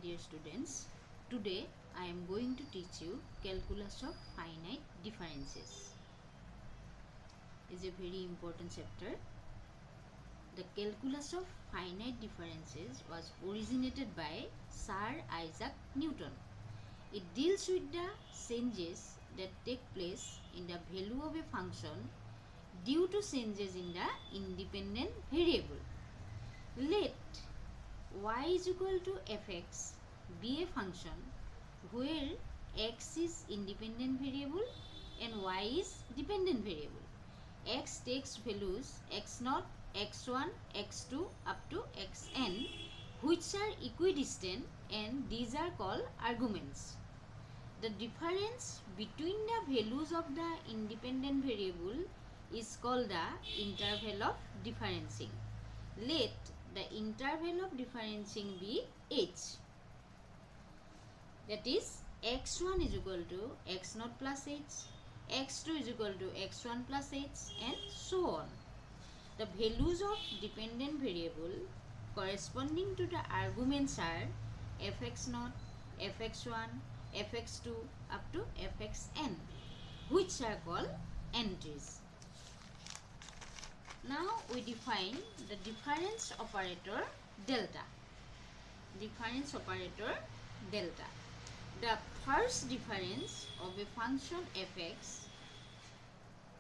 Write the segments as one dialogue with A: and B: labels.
A: dear students, today I am going to teach you calculus of finite differences. Is a very important chapter. The calculus of finite differences was originated by Sir Isaac Newton. It deals with the changes that take place in the value of a function due to changes in the independent variable. Let y is equal to fx be a function where x is independent variable and y is dependent variable. X takes values x0, x1, x2 up to xn, which are equidistant, and these are called arguments. The difference between the values of the independent variable is called the interval of differencing. Let the interval of differencing be h. That is, x1 is equal to x0 plus h, x2 is equal to x1 plus h, and so on. The values of dependent variable corresponding to the arguments are fx0, fx1, fx2 up to fxn, which are called entries. Now we define the difference operator delta. Difference operator delta. The first difference of a function fx,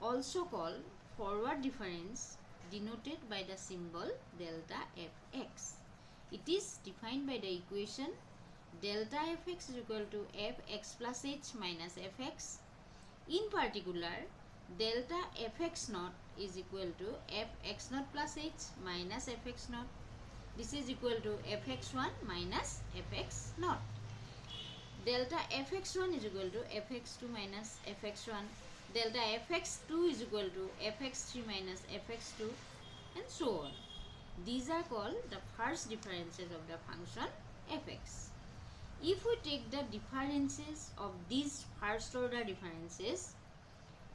A: also called forward difference, denoted by the symbol delta fx. It is defined by the equation delta fx is equal to fx plus h minus fx. In particular, delta fx naught is equal to fx naught plus h minus fx naught. This is equal to fx1 minus fx naught. Delta fx1 is equal to fx2 minus fx1. Delta fx2 is equal to fx3 minus fx2, and so on. These are called the first differences of the function fx. If we take the differences of these first order differences,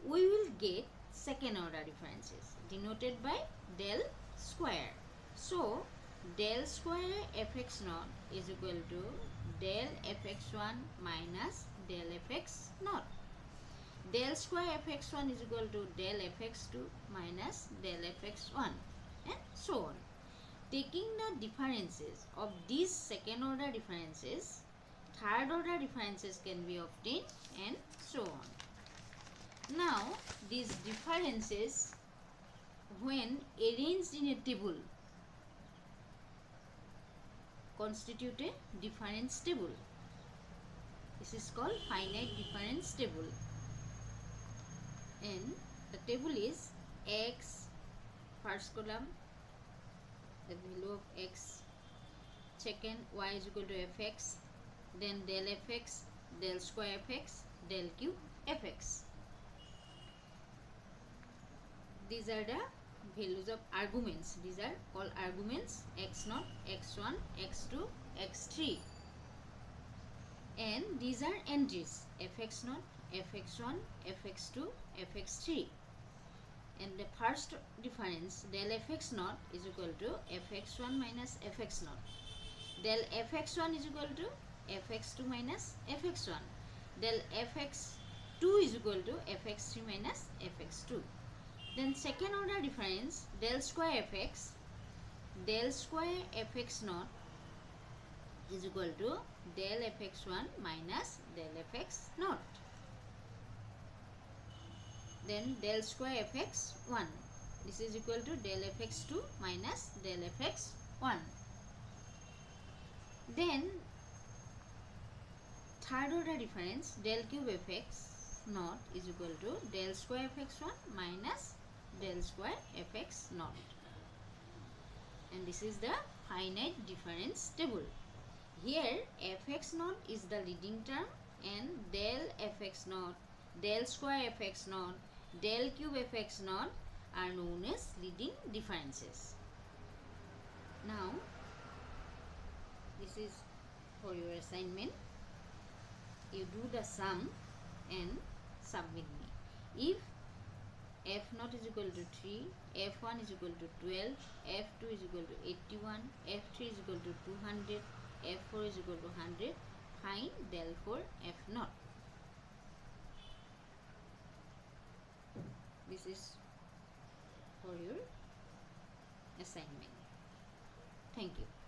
A: we will get second order differences denoted by del square. So, del square fx naught is equal to del fx1 minus del fx naught. Del square fx1 is equal to del fx2 minus del fx1, and so on. Taking the differences of these second order differences, third order differences can be obtained, and so on. Now, these differences, when arranged in a table, constitute a difference table. This is called finite difference table. And the table is x, first column, the value of x, second y is equal to fx, then del fx, del square fx, del cube fx. These are the values of arguments. These are called arguments x0, x1, x2, x3. And these are entries fx0, fx1, fx2, fx3. And the first difference del fx0 is equal to fx1 minus fx0. Del fx1 is equal to fx2 minus fx1. Del fx2 is equal to fx3 minus fx2. Then second order difference del square fx, del square fx0 is equal to del fx1 minus del fx0. Then del square fx1, this is equal to del fx2 minus del fx1. Then third order difference del cube fx0 is equal to del square fx1 minus del square fx0. And this is the finite difference table. Here fx0 is the leading term, and del fx0, del square fx0, del cube fx0 are known as leading differences. Now, this is for your assignment. You do the sum and submit me. If f naught is equal to 3, f1 is equal to 12, f2 is equal to 81, f3 is equal to 200, f4 is equal to 100. Find del for f naught. This is for your assignment. Thank you.